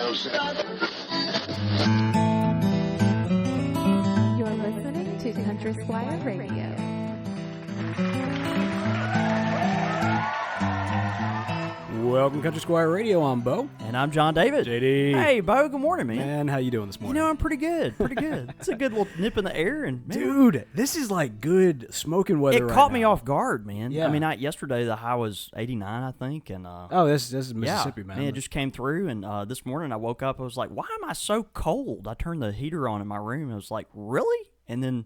You're listening to Country Squire Radio. Welcome, Country Squire Radio. I'm Bo. And I'm John David. JD. Hey, Bo. Good morning, man. Man, how you doing this morning? I'm pretty good. Pretty good. It's a good little nip in the air. And man, Dude, this is like good smoking weather it right caught me now. off guard, man. Yeah. I mean, yesterday the high was 89, I think. And this is Mississippi, man. It just came through. And this morning I woke up, I was like, why am I so cold? I turned the heater on in my room. I was like, really? And then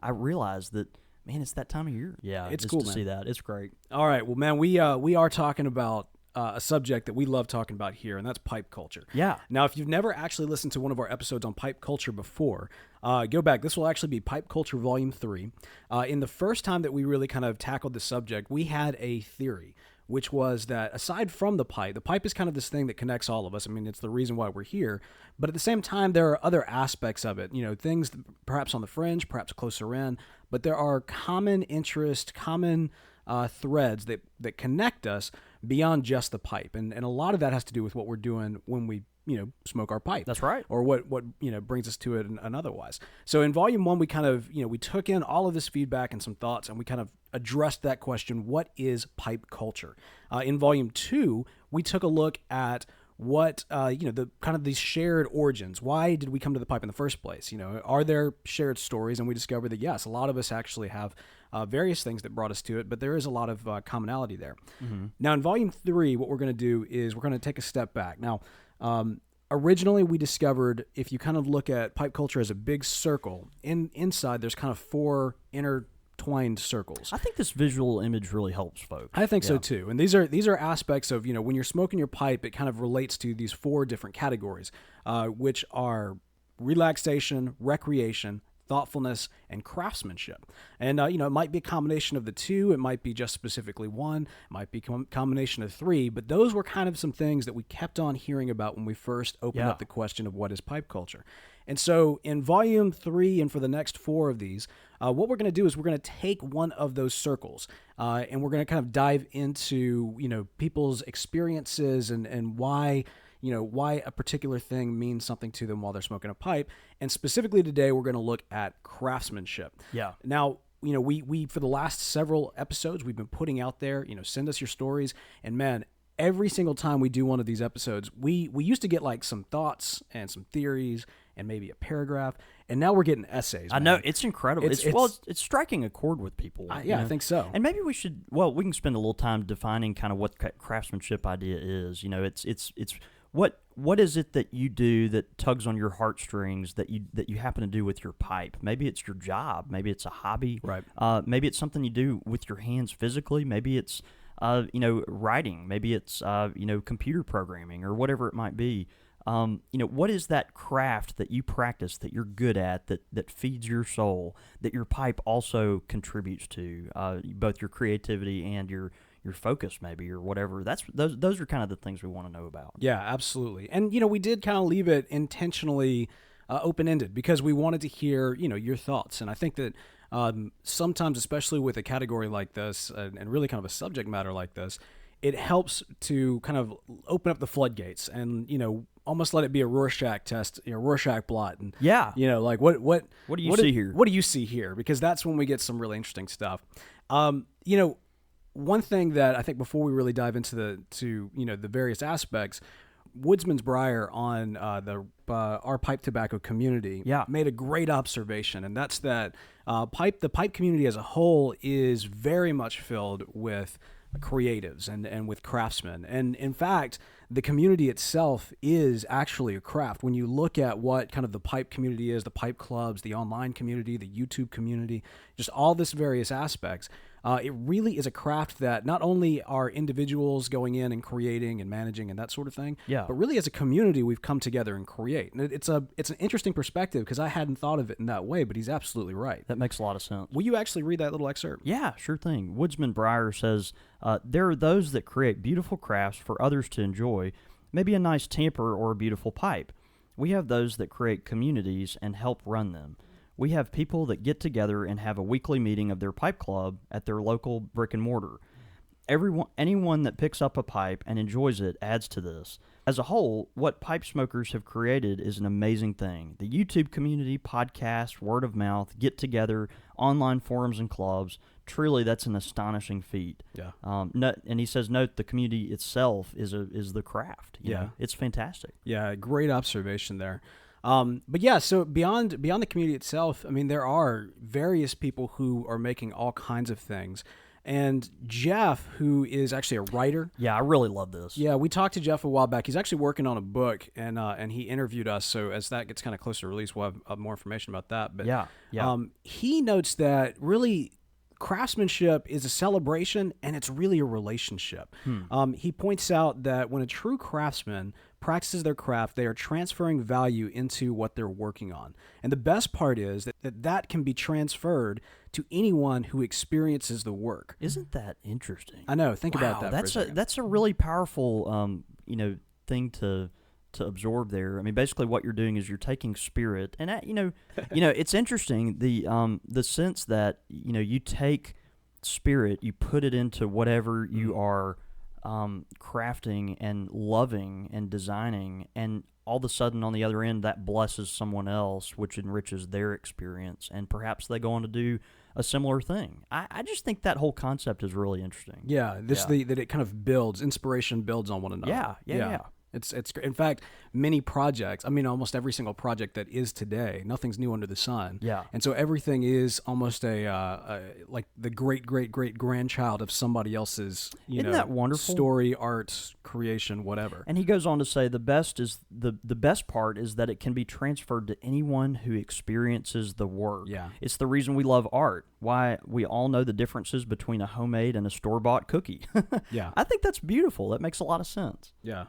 I realized that, man, it's that time of year. Yeah, it's just cool, to man. see that. It's great. All right, well, man, we are talking about a subject that we love talking about here, and that's pipe culture. Yeah. Now, if you've never actually listened to one of our episodes on pipe culture before, go back. This will actually be Pipe Culture Volume 3. In the first time that we really kind of tackled the subject, we had a theory, which was that aside from the pipe is kind of this thing that connects all of us. I mean, it's the reason why we're here. But at the same time, there are other aspects of it, things perhaps on the fringe, perhaps closer in, but there are common interest, common threads that connect us beyond just the pipe. And a lot of that has to do with what we're doing when we, smoke our pipe. That's right. Or what brings us to it and otherwise. So in Volume 1, we kind of, we took in all of this feedback and some thoughts, and we kind of addressed that question, what is pipe culture? In Volume 2, we took a look at what, the kind of these shared origins. Why did we come to the pipe in the first place? Are there shared stories? And we discovered that, yes, a lot of us actually have various things that brought us to it, but there is a lot of commonality there. Mm-hmm. Now, in Volume 3, what we're going to do is we're going to take a step back. Now, originally we discovered if you kind of look at pipe culture as a big circle, inside there's kind of four intertwined circles. I think this visual image really helps folks. I think so too. And these are aspects of, when you're smoking your pipe, it kind of relates to these four different categories, which are relaxation, recreation, thoughtfulness, and craftsmanship. And, it might be a combination of the two. It might be just specifically one. It might be a combination of three. But those were kind of some things that we kept on hearing about when we first opened up the question of what is pipe culture. And so in Volume 3 and for the next four of these, what we're going to do is we're going to take one of those circles and we're going to kind of dive into, people's experiences and why a particular thing means something to them while they're smoking a pipe. And specifically today, we're going to look at craftsmanship. Yeah. Now, we for the last several episodes, we've been putting out there, send us your stories. And man, every single time we do one of these episodes, we used to get like some thoughts and some theories and maybe a paragraph. And now we're getting essays. I know, it's incredible. It's striking a chord with people. I think so. And maybe we can spend a little time defining kind of what craftsmanship idea is. It's what is it that you do that tugs on your heartstrings that you happen to do with your pipe? Maybe it's your job. Maybe it's a hobby. Right. Maybe it's something you do with your hands physically. Maybe it's writing. Maybe it's computer programming or whatever it might be. What is that craft that you practice that you're good at that feeds your soul, that your pipe also contributes to, both your creativity and your focus maybe or whatever. Those are kind of the things we want to know about. Yeah, absolutely. And, we did kind of leave it intentionally open-ended because we wanted to hear, your thoughts. And I think that sometimes, especially with a category like this and really kind of a subject matter like this, it helps to kind of open up the floodgates and, almost let it be a Rorschach test, Rorschach blot. And, like what do you see here? What do you see here? Because that's when we get some really interesting stuff. One thing that I think before we really dive into the various aspects, Woodsman's Briar on our pipe tobacco community made a great observation, and that's that the pipe community as a whole is very much filled with creatives and with craftsmen. And in fact, the community itself is actually a craft. When you look at what kind of the pipe community is, the pipe clubs, the online community, the YouTube community, just all this various aspects, it really is a craft that not only are individuals going in and creating and managing and that sort of thing, but really as a community we've come together and create. And it's an interesting perspective because I hadn't thought of it in that way, but he's absolutely right. That makes a lot of sense. Will you actually read that little excerpt? Yeah, sure thing. Woodsman Briar says, there are those that create beautiful crafts for others to enjoy, maybe a nice tamper or a beautiful pipe. We have those that create communities and help run them. We have people that get together and have a weekly meeting of their pipe club at their local brick and mortar. Anyone that picks up a pipe and enjoys it adds to this. as a whole, what pipe smokers have created is an amazing thing. The YouTube community, podcast, word of mouth, get together, online forums and clubs. Truly, that's an astonishing feat. Yeah. And he says, note the community itself is the craft. You know? It's fantastic. Yeah, great observation there. But yeah, so beyond the community itself, I mean, there are various people who are making all kinds of things. And Jeff, who is actually a writer. Yeah, I really love this. Yeah, we talked to Jeff a while back. He's actually working on a book, and he interviewed us. So as that gets kind of closer to release, we'll have more information about that. But he notes that really craftsmanship is a celebration, and it's really a relationship. He points out that when a true craftsman practices their craft, they are transferring value into what they're working on. And the best part is that can be transferred to anyone who experiences the work. Isn't that interesting? I know. Think about that. That's a really powerful thing to absorb there. I mean, basically what you're doing is you're taking spirit, and it's interesting the sense that you take spirit, you put it into whatever you are crafting and loving and designing, and all of a sudden on the other end that blesses someone else, which enriches their experience, and perhaps they go on to do a similar thing. I just think that whole concept is really interesting. Yeah, that it kind of builds, inspiration builds on one another. Yeah. It's in fact, many projects, I mean, almost every single project that is today, nothing's new under the sun. Yeah. And so everything is almost like the great grandchild of somebody else's, Isn't that wonderful? Story, art, creation, whatever. And he goes on to say the best part is that it can be transferred to anyone who experiences the work. Yeah. It's the reason we love art. Why we all know the differences between a homemade and a store-bought cookie. Yeah. I think that's beautiful. That makes a lot of sense. Yeah.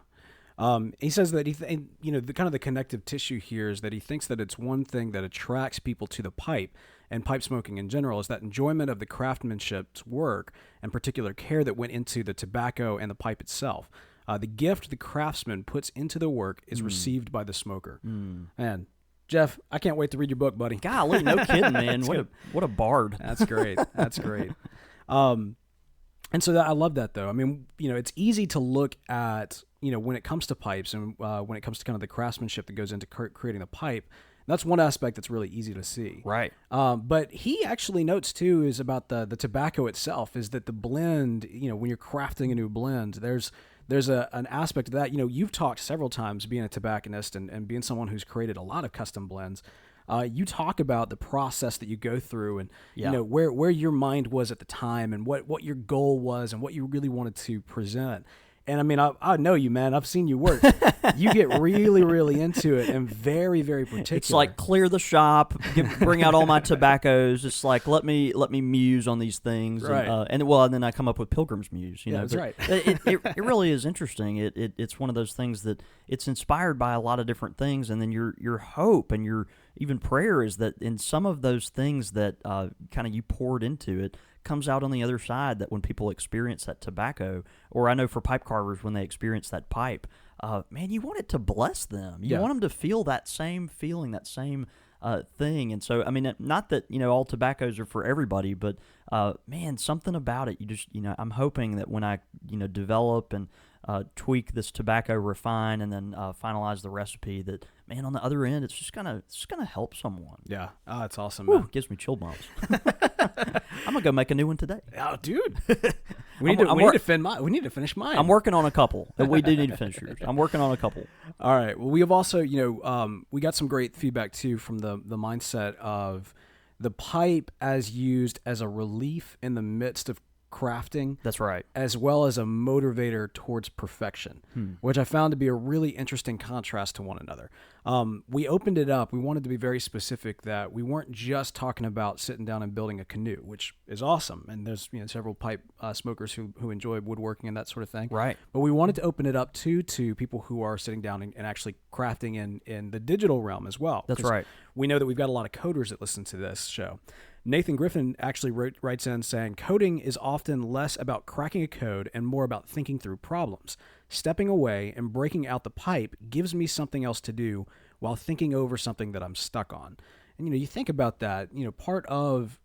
He says that the kind of the connective tissue here is that he thinks that it's one thing that attracts people to the pipe and pipe smoking in general is that enjoyment of the craftsmanship's work and particular care that went into the tobacco and the pipe itself. The gift the craftsman puts into the work is received by the smoker. Man, Jeff, I can't wait to read your book, buddy. Golly, no kidding, man. What a bard. That's great. That's great. And so I love that, though. I mean, it's easy to look at, when it comes to pipes and when it comes to kind of the craftsmanship that goes into creating the pipe, that's one aspect that's really easy to see. Right. But he actually notes, too, is about the tobacco itself, is that the blend, when you're crafting a new blend, there's an aspect of that. You've talked several times being a tobacconist and being someone who's created a lot of custom blends. You talk about the process that you go through and where your mind was at the time and what your goal was and what you really wanted to present. And I mean, I know you, man. I've seen you work. You get really, really into it and very, very particular. It's like clear the shop, bring out all my tobaccos. It's like let me muse on these things, right? And then I come up with Pilgrim's Muse. That's right. it really is interesting. It's one of those things that it's inspired by a lot of different things, and then your hope and your even prayer is that in some of those things that kind of you poured into it comes out on the other side, that when people experience that tobacco, or I know for pipe carvers when they experience that pipe, man, you want it to bless them. You want them to feel that same feeling, that same thing. And so, I mean, not that, all tobaccos are for everybody, but man, something about it, you just, I'm hoping that when I, develop and tweak this tobacco, refine, and then finalize the recipe, that, man, on the other end, it's just gonna help someone. Yeah. Oh, it's awesome, man. man. Gives me chill bumps. I'm gonna go make a new one today. Oh, dude. We need to finish mine. I'm working on a couple. We do need to finish yours. I'm working on a couple. All right. Well, we have also, we got some great feedback too from the mindset of the pipe as used as a relief in the midst of crafting. That's right. As well as a motivator towards perfection, which I found to be a really interesting contrast to one another. We opened it up. We wanted to be very specific that we weren't just talking about sitting down and building a canoe, which is awesome. And there's several pipe smokers who enjoy woodworking and that sort of thing. Right. But we wanted to open it up to people who are sitting down and actually crafting in the digital realm as well. That's right. We know that we've got a lot of coders that listen to this show. Nathan Griffin actually writes in saying, coding is often less about cracking a code and more about thinking through problems. Stepping away and breaking out the pipe gives me something else to do while thinking over something that I'm stuck on. And, you think about that, part of,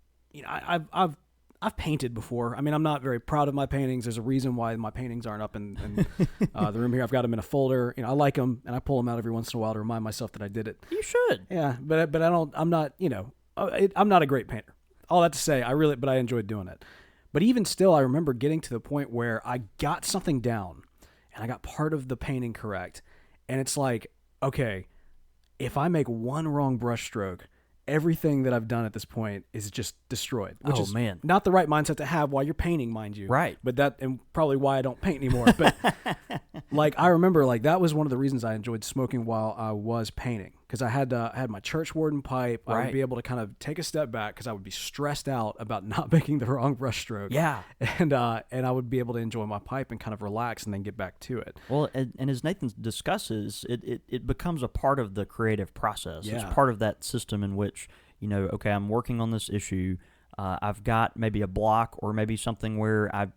I've painted before. I mean, I'm not very proud of my paintings. There's a reason why my paintings aren't up in the room here. I've got them in a folder. I like them, and I pull them out every once in a while to remind myself that I did it. You should. Yeah, but I don't. I'm not. I'm not a great painter. All that to say, but I enjoyed doing it. But even still, I remember getting to the point where I got something down, and I got part of the painting correct, and it's like, okay, if I make one wrong brush stroke, everything that I've done at this point is just destroyed. Which is man. Not the right mindset to have while you're painting, mind you. Right. But and probably why I don't paint anymore. But like, I remember, like, that was one of the reasons I enjoyed smoking while I was painting, because I had my church warden pipe. Right. I would be able to kind of take a step back because I would be stressed out about not making the wrong brush stroke. Yeah. And I would be able to enjoy my pipe and kind of relax and then get back to it. Well, and as Nathan discusses, it becomes a part of the creative process. Yeah. It's part of that system in which, okay, I'm working on this issue. I've got maybe a block or maybe something where I,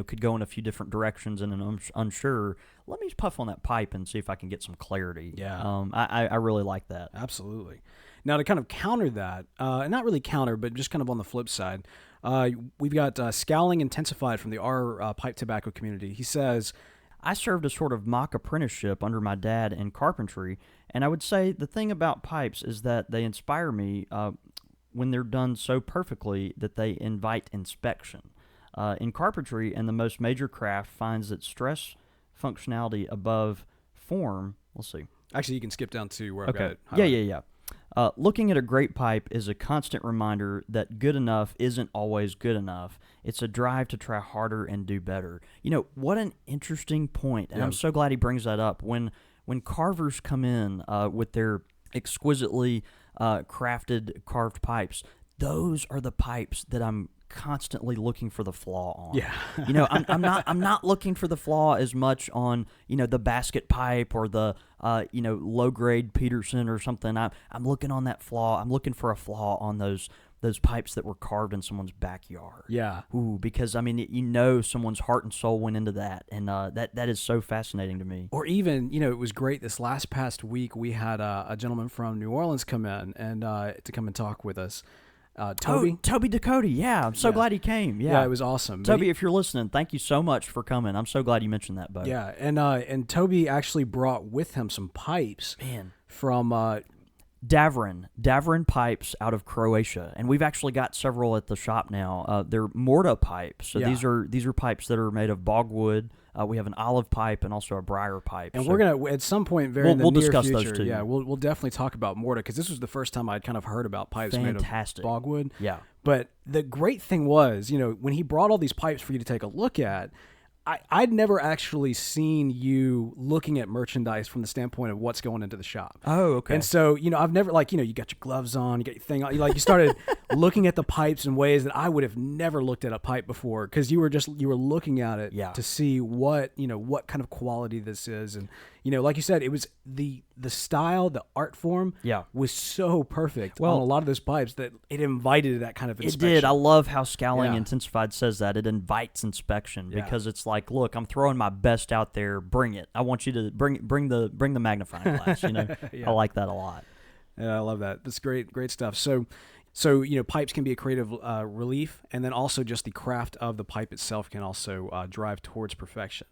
could go in a few different directions and I'm unsure. Let me puff on that pipe and see if I can get some clarity. Yeah. I really like that. Absolutely. Now, to kind of counter that, and not really counter, but just kind of on the flip side, we've got Scowling Intensified from the R pipe tobacco community. He says, I served a sort of mock apprenticeship under my dad in carpentry, and I would say the thing about pipes is that they inspire me when they're done so perfectly that they invite inspection. In carpentry, and the most major craft finds that stress functionality above form. Let's see. Actually, you can skip down to where I've got it. Yeah. Looking at a great pipe is a constant reminder that good enough isn't always good enough. It's a drive to try harder and do better. What an interesting point, and I'm so glad he brings that up. When carvers come in with their exquisitely carved pipes, those are the pipes that I'm constantly looking for the flaw on. Yeah. I'm not looking for the flaw as much on, the basket pipe or the low grade Peterson or something. I'm looking on that flaw. I'm looking for a flaw on those pipes that were carved in someone's backyard. Yeah. Ooh, because someone's heart and soul went into that, and that is so fascinating to me. Or even, it was great this past week we had a gentleman from New Orleans come in and to come and talk with us. Toby Ducote, yeah. I'm so glad he came. Yeah, it was awesome. Toby, if you're listening, thank you so much for coming. I'm so glad you mentioned that, bud. Yeah, and Toby actually brought with him some pipes from Davrin pipes out of Croatia, and we've actually got several at the shop now. They're Morta pipes, so these are pipes that are made of bogwood. We have an olive pipe and also a briar pipe. And we're gonna at some point in the near discuss future, those too. Yeah, we'll definitely talk about Morta, because this was the first time I'd kind of heard about pipes made of bogwood. Yeah. But the great thing was, when he brought all these pipes for you to take a look at, I'd never actually seen you looking at merchandise from the standpoint of what's going into the shop. Oh, okay. And so, I've never, you got your gloves on, you got your thing on, you started looking at the pipes in ways that I would have never looked at a pipe before, because you were looking at it to see what kind of quality this is. And, like you said, it was the style, the art form was so perfect on a lot of those pipes that it invited that kind of inspection. It did. I love how Scowling Intensified says that. It invites inspection because it's like, look, I'm throwing my best out there. Bring it. I want you to bring the magnifying glass. I like that a lot. Yeah, I love that. That's great stuff. So pipes can be a creative relief, and then also just the craft of the pipe itself can also drive towards perfection.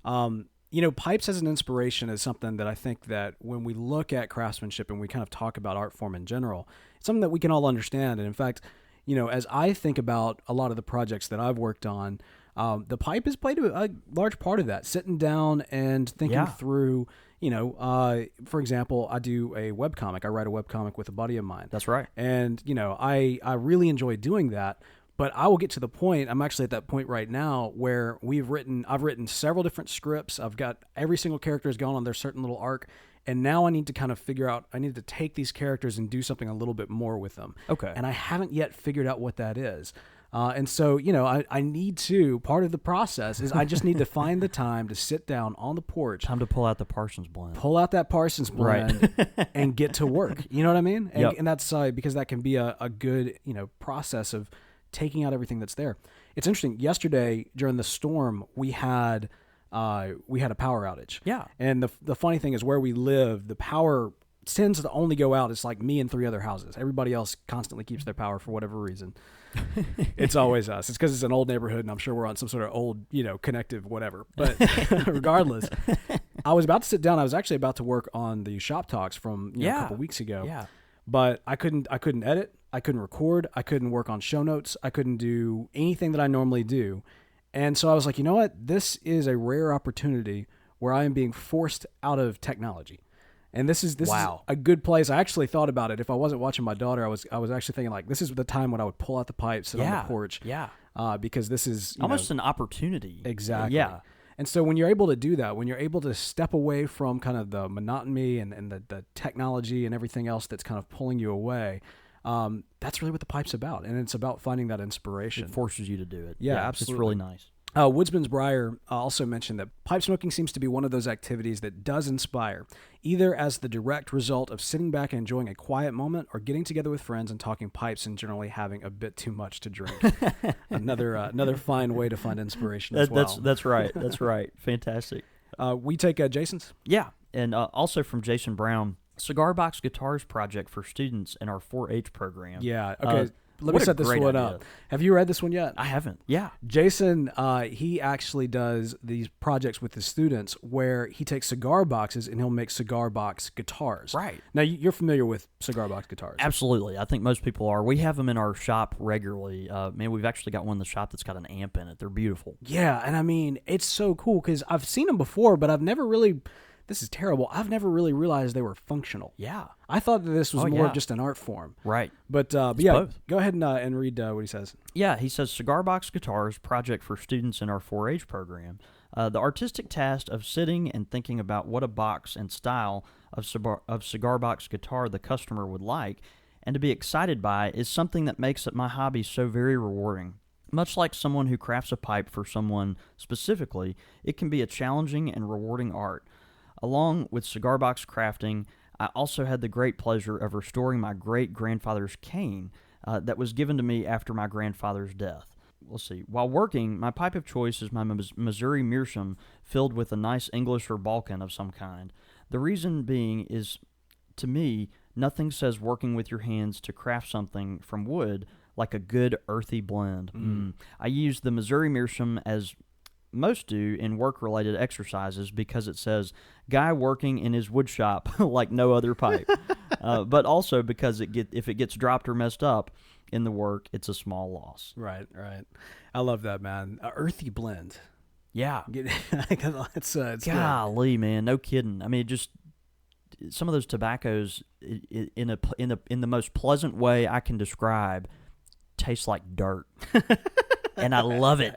Pipes as an inspiration is something that I think that when we look at craftsmanship and we kind of talk about art form in general, it's something that we can all understand. And in fact, as I think about a lot of the projects that I've worked on, the pipe has played a large part of that, sitting down and thinking through, for example, I do a webcomic. I write a webcomic with a buddy of mine. That's right. And, I really enjoy doing that. But I will get to the point, I'm actually at that point right now where I've written several different scripts. I've got every single character has gone on their certain little arc. And now I need to kind of figure out, I need to take these characters and do something a little bit more with them. Okay. And I haven't yet figured out what that is. And so, I need to, part of the process is I just need to find the time to sit down on the porch. Time to pull out the Parsons blend. Pull out that Parsons blend and get to work. You know what I mean? And that's because that can be a good, process of taking out everything that's there. It's interesting. Yesterday during the storm, we had a power outage. Yeah. And the funny thing is, where we live, the power tends to only go out. It's like me and 3 other houses. Everybody else constantly keeps their power for whatever reason. It's always us. It's because it's an old neighborhood, and I'm sure we're on some sort of old, connective whatever. But regardless, I was about to sit down. I was actually about to work on the shop talks from a couple weeks ago. Yeah. But I couldn't edit. I couldn't record. I couldn't work on show notes. I couldn't do anything that I normally do. And so I was like, you know what? This is a rare opportunity where I am being forced out of technology. And this is a good place. I actually thought about it. If I wasn't watching my daughter, I was actually thinking like, this is the time when I would pull out the pipe, sit on the porch. Yeah. Because this is almost an opportunity. Exactly. Yeah. And so when you're able to do that, when you're able to step away from kind of the monotony and the technology and everything else that's kind of pulling you away, that's really what the pipe's about. And it's about finding that inspiration. It forces you to do it. Yeah, absolutely. It's really nice. Woodsman's Briar also mentioned that pipe smoking seems to be one of those activities that does inspire, either as the direct result of sitting back and enjoying a quiet moment or getting together with friends and talking pipes and generally having a bit too much to drink. Another fine way to find inspiration as well. That's right. That's right. Fantastic. We take Jason's? Yeah, and also from Jason Brown, Cigar Box Guitars project for students in our 4-H program. Yeah, okay. Let me set this one up. Have you read this one yet? I haven't. Yeah. Jason, he actually does these projects with his students where he takes cigar boxes and he'll make cigar box guitars. Right. Now, you're familiar with cigar box guitars. Absolutely. I think most people are. We have them in our shop regularly. We've actually got one in the shop that's got an amp in it. They're beautiful. Yeah, and I mean, it's so cool because I've seen them before, but I've never really... This is terrible. I've never really realized they were functional. Yeah. I thought that this was more of just an art form. Right. But yeah, both. Go ahead and read what he says. Yeah, he says, Cigar Box Guitars, project for students in our 4-H program. The artistic task of sitting and thinking about what a box and style of cigar box guitar the customer would like and to be excited by is something that makes it my hobby so very rewarding. Much like someone who crafts a pipe for someone specifically, it can be a challenging and rewarding art. Along with cigar box crafting, I also had the great pleasure of restoring my great-grandfather's cane that was given to me after my grandfather's death. Let's see. While working, my pipe of choice is my Missouri meerschaum filled with a nice English or Balkan of some kind. The reason being is, to me, nothing says working with your hands to craft something from wood like a good earthy blend. I use the Missouri meerschaum as most do in work-related exercises because it says guy working in his wood shop like no other pipe. But also because if it gets dropped or messed up in the work, it's a small loss. Right. I love that, man. Earthy blend. Yeah. It's golly, good. Man, no kidding. I mean, just some of those tobaccos in the most pleasant way I can describe taste like dirt. And I love it.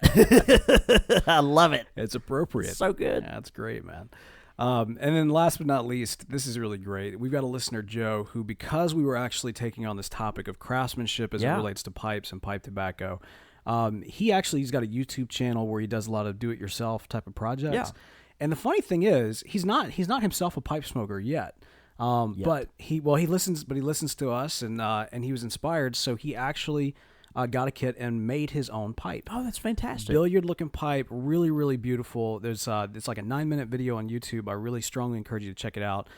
I love it. It's appropriate. So good. Yeah, that's great, man. And then last but not least, this is really great. We've got a listener, Joe, who, because we were actually taking on this topic of craftsmanship as it relates to pipes and pipe tobacco, he's got a YouTube channel where he does a lot of do-it-yourself type of projects. Yeah. And the funny thing is, he's not himself a pipe smoker yet. But he listens to us and he was inspired, so he actually got a kit and made his own pipe. Oh, that's fantastic. Billiard-looking pipe, really, really beautiful. There's it's like a 9-minute video on YouTube. I really strongly encourage you to check it out.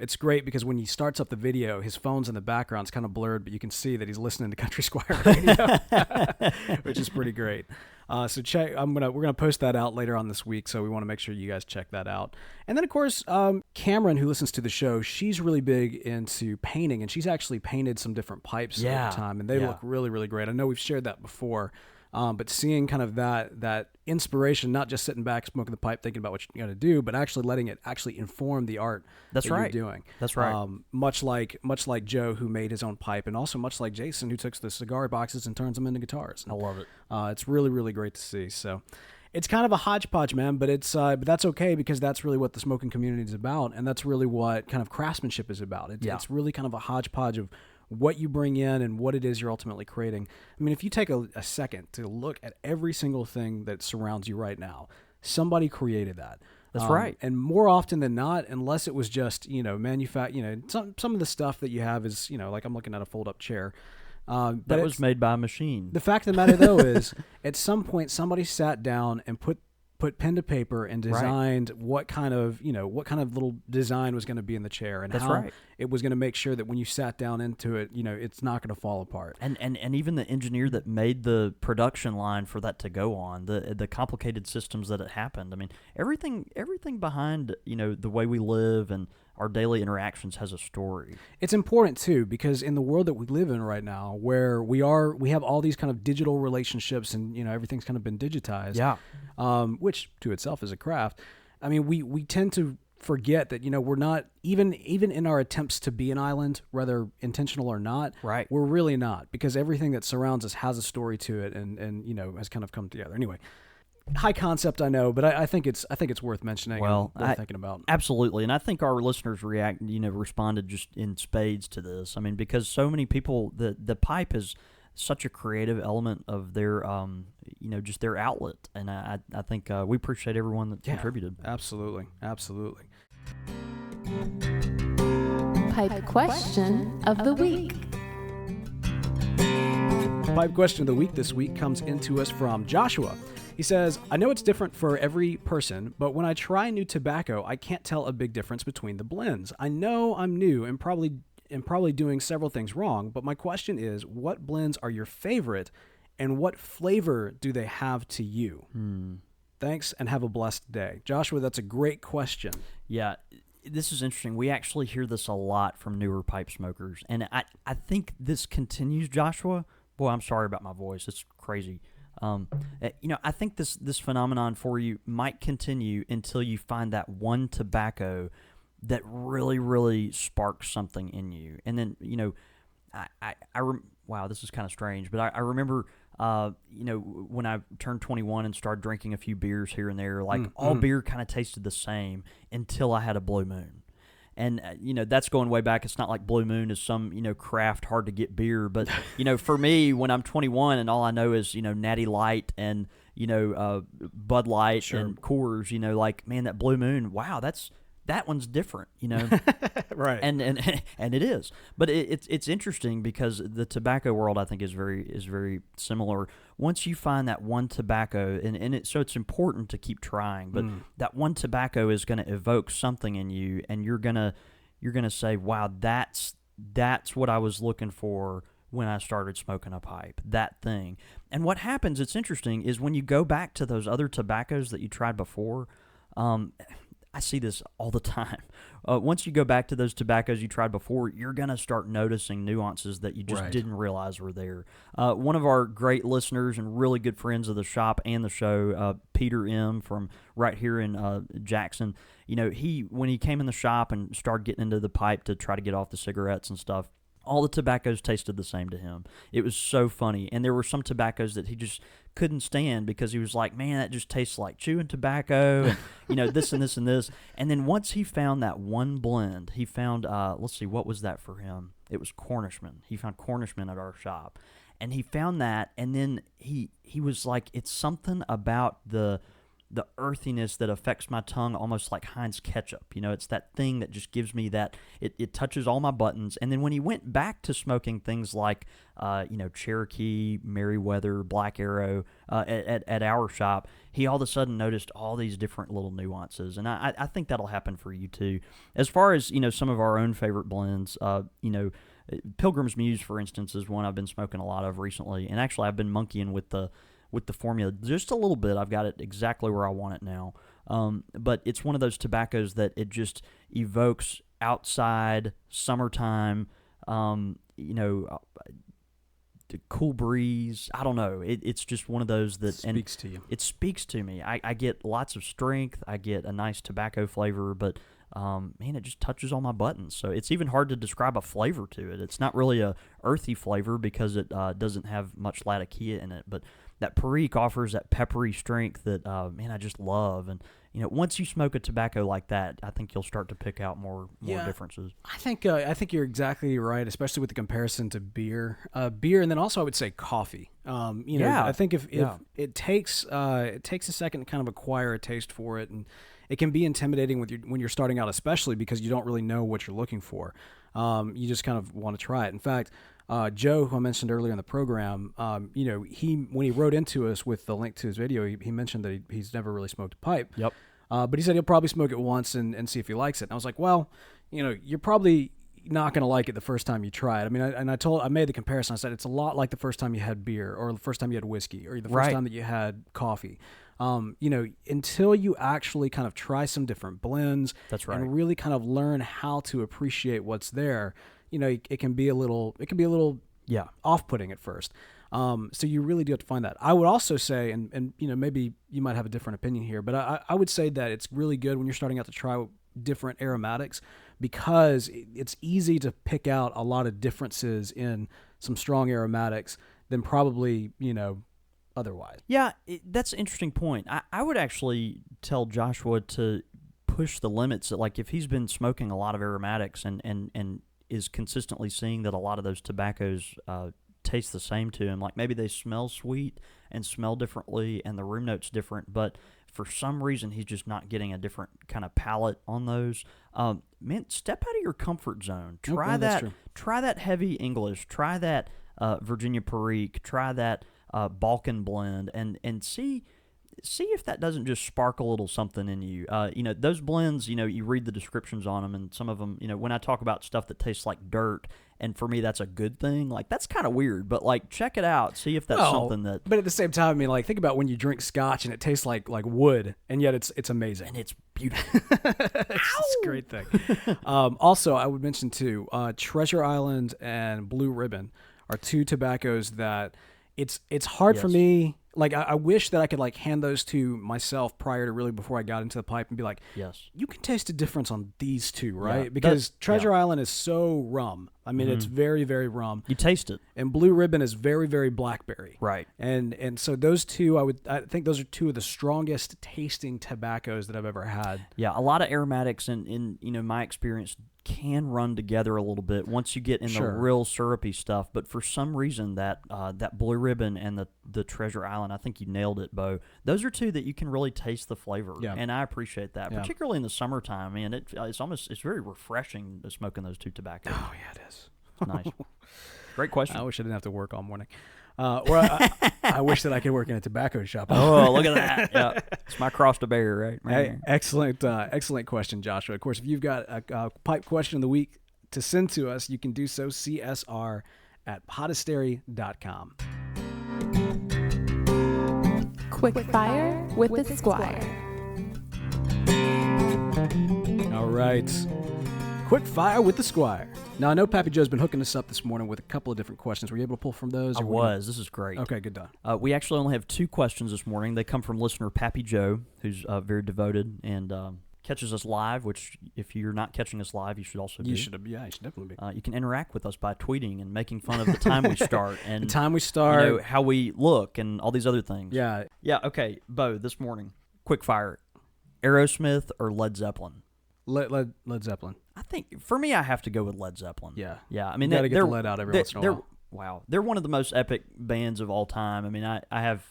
It's great because when he starts up the video, his phone's in the background. It's kind of blurred, but you can see that he's listening to Country Squire radio, which is pretty great. So check. We're gonna post that out later on this week. So we want to make sure you guys check that out. And then of course, Cameron, who listens to the show, she's really big into painting, and she's actually painted some different pipes over time, and they look really, really great. I know we've shared that before. But seeing kind of that inspiration, not just sitting back, smoking the pipe, thinking about what you're going to do, but actually letting it actually inform the art you're doing. That's right. Much like Joe, who made his own pipe, and also much like Jason, who took the cigar boxes and turns them into guitars. I love it. It's really, really great to see. So it's kind of a hodgepodge, man, but but that's okay because that's really what the smoking community is about, and that's really what kind of craftsmanship is about. It's really kind of a hodgepodge of what you bring in and what it is you're ultimately creating. I mean, if you take a second to look at every single thing that surrounds you right now, somebody created that. That's right. And more often than not, unless it was just, some of the stuff that you have is, like I'm looking at a fold-up chair. That was made by a machine. The fact of the matter, though, is at some point somebody sat down and put put pen to paper and designed what kind of little design was going to be in the chair, and how it was going to make sure that when you sat down into it, it's not going to fall apart. And even the engineer that made the production line for that to go on, the complicated systems that it happened. I mean, everything behind, the way we live and our daily interactions has a story. It's important too, because in the world that we live in right now, where we have all these kind of digital relationships, and everything's kind of been digitized. Yeah. Which to itself is a craft. I mean, we tend to forget that we're not even in our attempts to be an island, whether intentional or not. Right. We're really not, because everything that surrounds us has a story to it, and has kind of come together. Anyway. High concept, I know, but I think it's worth mentioning. Well, and worth thinking about. Absolutely, and I think our listeners responded just in spades to this. I mean, because so many people, the pipe is such a creative element of their, just their outlet, and I think we appreciate everyone that contributed. Absolutely. Pipe question of the week. Pipe question of the week this week comes into us from Joshua. He says, I know it's different for every person, but when I try new tobacco, I can't tell a big difference between the blends. I know I'm new and probably doing several things wrong, but my question is, what blends are your favorite, and what flavor do they have to you? Thanks, and have a blessed day. Joshua, that's a great question. Yeah, this is interesting. We actually hear this a lot from newer pipe smokers, and I think this continues, Joshua. Boy, I'm sorry about my voice. It's crazy. I think this phenomenon for you might continue until you find that one tobacco that really, really sparks something in you. And then, wow, this is kind of strange, but I remember, when I turned 21 and started drinking a few beers here and there, all beer kind of tasted the same until I had a Blue Moon. And, that's going way back. It's not like Blue Moon is some, craft, hard-to-get beer. But, for me, when I'm 21 and all I know is, Natty Light and, Bud Light and Coors, man, that Blue Moon, wow, that one's different, Right. And it is. But it's interesting because the tobacco world, I think, is very similar. Once you find that one tobacco, so it's important to keep trying, but that one tobacco is going to evoke something in you, and you're gonna say, wow, that's what I was looking for when I started smoking a pipe, that thing. And what happens, it's interesting, is when you go back to those other tobaccos that you tried before, I see this all the time. Once you go back to those tobaccos you tried before, you're going to start noticing nuances that you just didn't realize were there. One of our great listeners and really good friends of the shop and the show, Peter M. from right here in Jackson, when he came in the shop and started getting into the pipe to try to get off the cigarettes and stuff, all the tobaccos tasted the same to him. It was so funny. And there were some tobaccos that he just couldn't stand because he was like, man, that just tastes like chewing tobacco and, this and this and this. And then once he found that one blend, he found, let's see, what was that for him? It was Cornishman. He found Cornishman at our shop. And he found that, and then he was like, it's something about the earthiness that affects my tongue almost like Heinz ketchup. It's that thing that just gives me that, it touches all my buttons. And then when he went back to smoking things like, Cherokee, Merriweather, Black Arrow at our shop, he all of a sudden noticed all these different little nuances. And I think that'll happen for you too. As far as, some of our own favorite blends, Pilgrim's Muse, for instance, is one I've been smoking a lot of recently. And actually I've been monkeying with the formula just a little bit. I've got it exactly where I want it now. But it's one of those tobaccos that it just evokes outside, summertime, the cool breeze. I don't know. It's just one of those that speaks to you. It speaks to me. I get lots of strength. I get a nice tobacco flavor, but man, it just touches all my buttons. So it's even hard to describe a flavor to it. It's not really a earthy flavor because it doesn't have much latakia in it, but that Perique offers that peppery strength that, man, I just love. And, once you smoke a tobacco like that, I think you'll start to pick out more differences. I think you're exactly right, especially with the comparison to beer, and then also I would say coffee. I think if it takes a second to kind of acquire a taste for it, and it can be intimidating when you're starting out, especially because you don't really know what you're looking for. You just kind of want to try it. In fact, Joe, who I mentioned earlier in the program, when he wrote into us with the link to his video, he mentioned that he's never really smoked a pipe. Yep. But he said he'll probably smoke it once and see if he likes it. And I was like, well, you're probably not going to like it the first time you try it. I mean, I made the comparison. I said it's a lot like the first time you had beer, or the first time you had whiskey, or the first time that you had coffee. Until you actually kind of try some different blends, that's right, and really kind of learn how to appreciate what's there, it can be a little off-putting at first. So you really do have to find that. I would also say, and maybe you might have a different opinion here, but I would say that it's really good when you're starting out to try different aromatics, because it's easy to pick out a lot of differences in some strong aromatics than probably, otherwise. Yeah, that's an interesting point. I would actually tell Joshua to push the limits. Like if he's been smoking a lot of aromatics and is consistently seeing that a lot of those tobaccos taste the same to him, like maybe they smell sweet and smell differently and the room note's different, but for some reason he's just not getting a different kind of palate on those. Man, step out of your comfort zone. Try that. Try that heavy English. Try that Virginia Perique. Try that Balkan blend, and see if that doesn't just spark a little something in you. Those blends, you read the descriptions on them, and some of them, when I talk about stuff that tastes like dirt, and for me that's a good thing, like that's kind of weird, but like check it out, see if that's something that... But at the same time, I mean, like think about when you drink scotch and it tastes like wood, and yet it's amazing. And it's beautiful. It's a great thing. Also, I would mention too, Treasure Island and Blue Ribbon are two tobaccos that it's hard for me. Like, I wish that I could, like, hand those to myself prior to really before I got into the pipe and be like, yes, you can taste a difference on these two, right? Yeah, because Treasure Island is so rum. I mean, it's very, very rum. You taste it. And Blue Ribbon is very, very blackberry. Right. And so those two, I think those are two of the strongest tasting tobaccos that I've ever had. Yeah, a lot of aromatics in my experience can run together a little bit once you get in the real syrupy stuff, but for some reason that Blue Ribbon and the Treasure Island, I think you nailed it, Bo. Those are two that you can really taste the flavor, and I appreciate that, particularly in the summertime. Man, it's very refreshing smoking those two tobaccos. Oh yeah, it is. Nice. Great question. I wish I didn't have to work all morning. I wish that I could work in a tobacco shop. Oh, look at that. Yeah. It's my cross to bear, right? Hey, excellent question, Joshua. Of course, if you've got a pipe question of the week to send to us, you can do so, csr@podastery.com. Quick fire with the Squire. All right. Quick fire with the Squire. Now, I know Pappy Joe's been hooking us up this morning with a couple of different questions. Were you able to pull from those? I was. This is great. Okay, good done. We actually only have 2 questions this morning. They come from listener Pappy Joe, who's very devoted and catches us live, which if you're not catching us live, you should also be. You should definitely be. You can interact with us by tweeting and making fun of the time we start. And the time we start. How we look and all these other things. Yeah. Yeah, okay. Bo, this morning, quick fire. Aerosmith or Led Zeppelin? Led Zeppelin. I think, for me, I have to go with Led Zeppelin. Yeah. Yeah. I mean, you gotta get the lead out every once in a while. Wow. They're one of the most epic bands of all time. I mean, I have,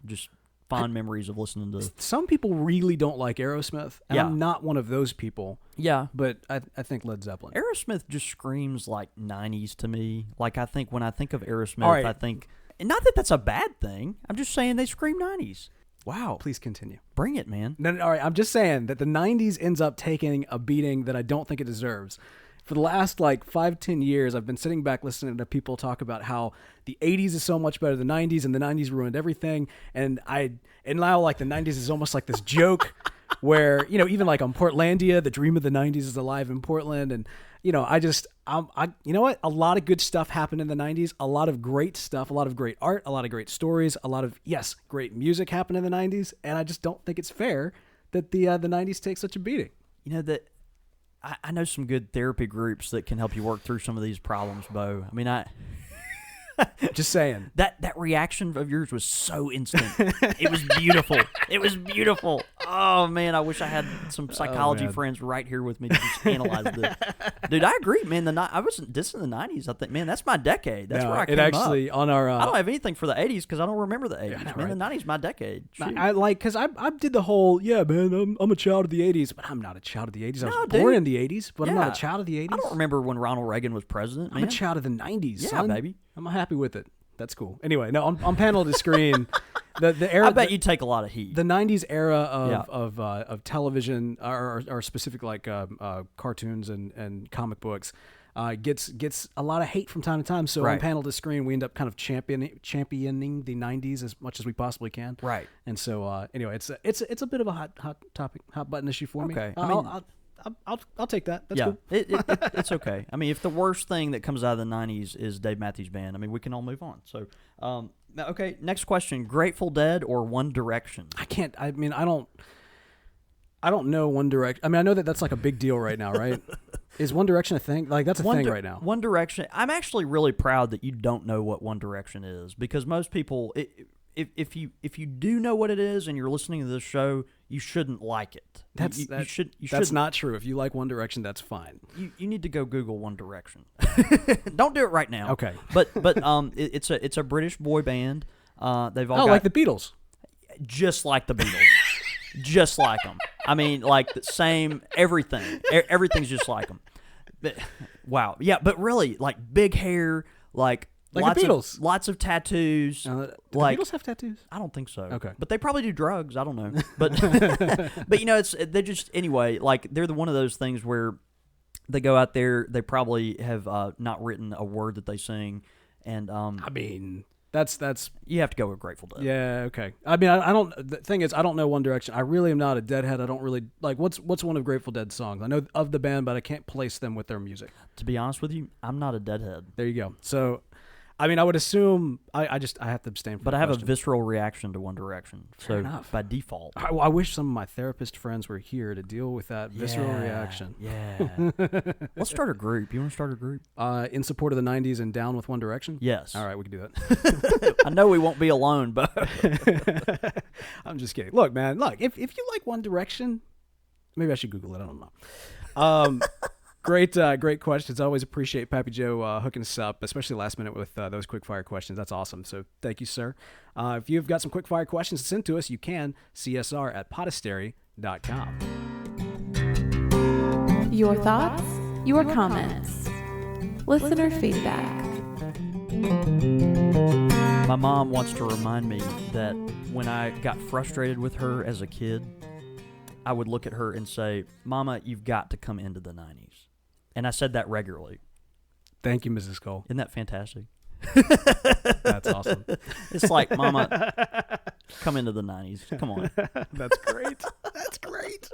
just fond memories of listening to... Some people really don't like Aerosmith, and I'm not one of those people. Yeah. But I think Led Zeppelin. Aerosmith just screams like 90s to me. Like, I think when I think of Aerosmith, I think... And not that that's a bad thing. I'm just saying they scream 90s. Wow. Please continue. Bring it, man. No, all right. I'm just saying that the 90s ends up taking a beating that I don't think it deserves. For the last 5-10 years, I've been sitting back listening to people talk about how the 80s is so much better than the 90s, and the 90s ruined everything. And now the 90s is almost like this joke where, even on Portlandia, the dream of the 90s is alive in Portland. And, you know what? A lot of good stuff happened in the 90s. A lot of great stuff, a lot of great art, a lot of great stories, a lot of, great music happened in the 90s. And I just don't think it's fair that the 90s take such a beating. I know some good therapy groups that can help you work through some of these problems, Bo. I mean, Just saying. That reaction of yours was so instant. It was beautiful. It was beautiful. Oh man, I wish I had some psychology friends right here with me to just analyze this. Dude, I agree, man. I wasn't dissing the '90s. I think, man, that's my decade. That's where I came up. On our. I don't have anything for the '80s because I don't remember the '80s. Yeah, man, the '90s my decade. I like because I did the whole man. I'm a child of the '80s, but I'm not a child of the '80s. I was born in the '80s, but I'm not a child of the '80s. I don't remember when Ronald Reagan was president. Man. I'm a child of the '90s. Yeah, son. baby. I'm happy with it. That's cool. Anyway, no, on panel to screen, the era. I bet you take a lot of heat. The '90s era of television, or specific like cartoons and comic books, gets a lot of hate from time to time. So on panel to screen, we end up kind of championing the '90s as much as we possibly can. Right. And so anyway, it's a bit of a hot topic, hot button issue for me. Okay. I'll take that. That's cool. It's okay. I mean, if the worst thing that comes out of the '90s is Dave Matthews Band, I mean, we can all move on. So, okay. Next question: Grateful Dead or One Direction? I don't know One Direction. I mean, I know that's like a big deal right now, right? Is One Direction a thing? Like that's a thing right now. One Direction. I'm actually really proud that you don't know what One Direction is because most people, if you do know what it is and you're listening to this show, you shouldn't like it. That's not true. If you like One Direction, that's fine. You need to go Google One Direction. Don't do it right now. Okay. But it's a British boy band. They've all got, like the Beatles. Just like the Beatles. Just like them. I mean, like the same everything. Everything's just like them. Wow. Yeah, but really, like big hair, like the Beatles. Lots of tattoos. Do the Beatles have tattoos? I don't think so. Okay. But they probably do drugs. I don't know. But but they're just anyway, like they're one of those things where they go out there, they probably have not written a word that they sing, and I mean that's you have to go with Grateful Dead. Yeah, okay. I mean, I don't. The thing is, I don't know One Direction. I really am not a Deadhead. I don't really like what's one of Grateful Dead's songs. I know of the band, but I can't place them with their music. To be honest with you, I'm not a Deadhead. There you go. So, I mean, I would assume I have to abstain from. But the I have question. a visceral reaction to One Direction. Fair so enough. By default, I wish some of my therapist friends were here to deal with that visceral reaction. Yeah. Let's start a group. You want to start a group? In support of the '90s and down with One Direction. Yes. All right, we can do that. I know we won't be alone, but I'm just kidding. Look, man. Look, if you like One Direction, maybe I should Google it. I don't know. Great questions. I always appreciate Pappy Joe hooking us up, especially last minute with those quick fire questions. That's awesome. So thank you, sir. If you've got some quick fire questions to send to us, you can csr@podastery.com. Your thoughts, your comments, listener feedback. My mom wants to remind me that when I got frustrated with her as a kid, I would look at her and say, "Mama, you've got to come into the '90s." And I said that regularly. Thank you, Mrs. Cole. Isn't that fantastic? That's awesome. It's like, Mama, come into the '90s. Come on. That's great. That's great.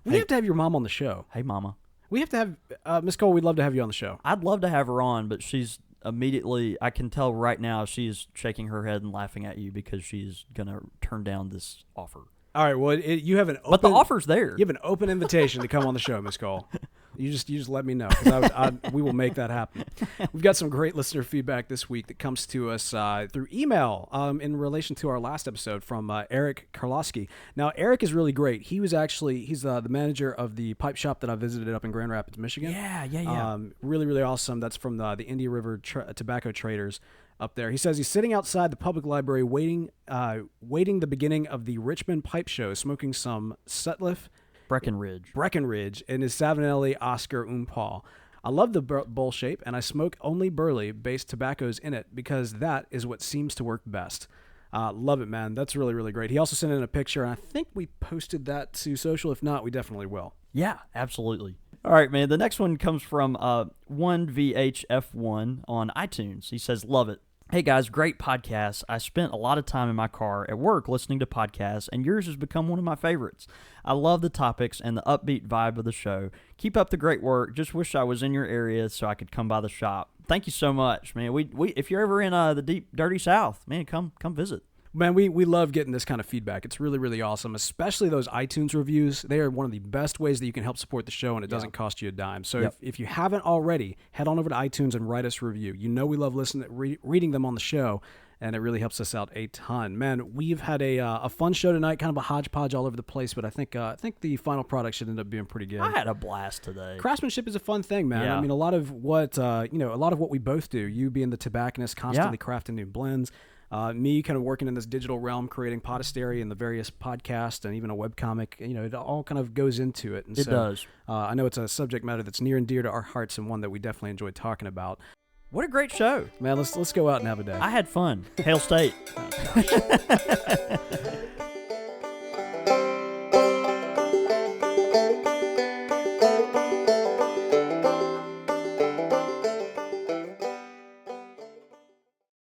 We have to have your mom on the show. Hey, Mama. We have to have Miss Cole. We'd love to have you on the show. I'd love to have her on, but she's immediately, I can tell right now, she's shaking her head and laughing at you because she's going to turn down this offer. All right. Well, you have an open. But the offer's there. You have an open invitation to come on the show, Miss Cole. You just let me know because we will make that happen. We've got some great listener feedback this week that comes to us through email in relation to our last episode from Eric Karlowski. Now, Eric is really great. He's the manager of the pipe shop that I visited up in Grand Rapids, Michigan. Yeah. Really, really awesome. That's from the Indian River Tobacco Traders up there. He says he's sitting outside the public library waiting the beginning of the Richmond Pipe Show, smoking some Sutliff Breckenridge and his Savinelli Oscar Paul. I love the bowl shape, and I smoke only Burley-based tobaccos in it because that is what seems to work best. Love it, man. That's really, really great. He also sent in a picture, and I think we posted that to social. If not, we definitely will. Yeah, absolutely. All right, man. The next one comes from 1VHF1 on iTunes. He says, love it. Hey guys, great podcast. I spent a lot of time in my car at work listening to podcasts, and yours has become one of my favorites. I love the topics and the upbeat vibe of the show. Keep up the great work. Just wish I was in your area so I could come by the shop. Thank you so much, man. We if you're ever in the deep, dirty South, man, come visit. Man, we love getting this kind of feedback. It's really, really awesome, especially those iTunes reviews. They are one of the best ways that you can help support the show, and it doesn't cost you a dime. So if you haven't already, head on over to iTunes and write us a review. You know we love listening, reading them on the show, and it really helps us out a ton. Man, we've had a fun show tonight, kind of a hodgepodge all over the place, but I think the final product should end up being pretty good. I had a blast today. Craftsmanship is a fun thing, man. Yeah. I mean, a lot of what we both do, you being the tobacconist, constantly crafting new blends, me kind of working in this digital realm, creating Podastery and the various podcasts and even a webcomic, it all kind of goes into it. And it does. I know it's a subject matter that's near and dear to our hearts and one that we definitely enjoy talking about. What a great show. Man, let's go out and have a day. I had fun. Hail State.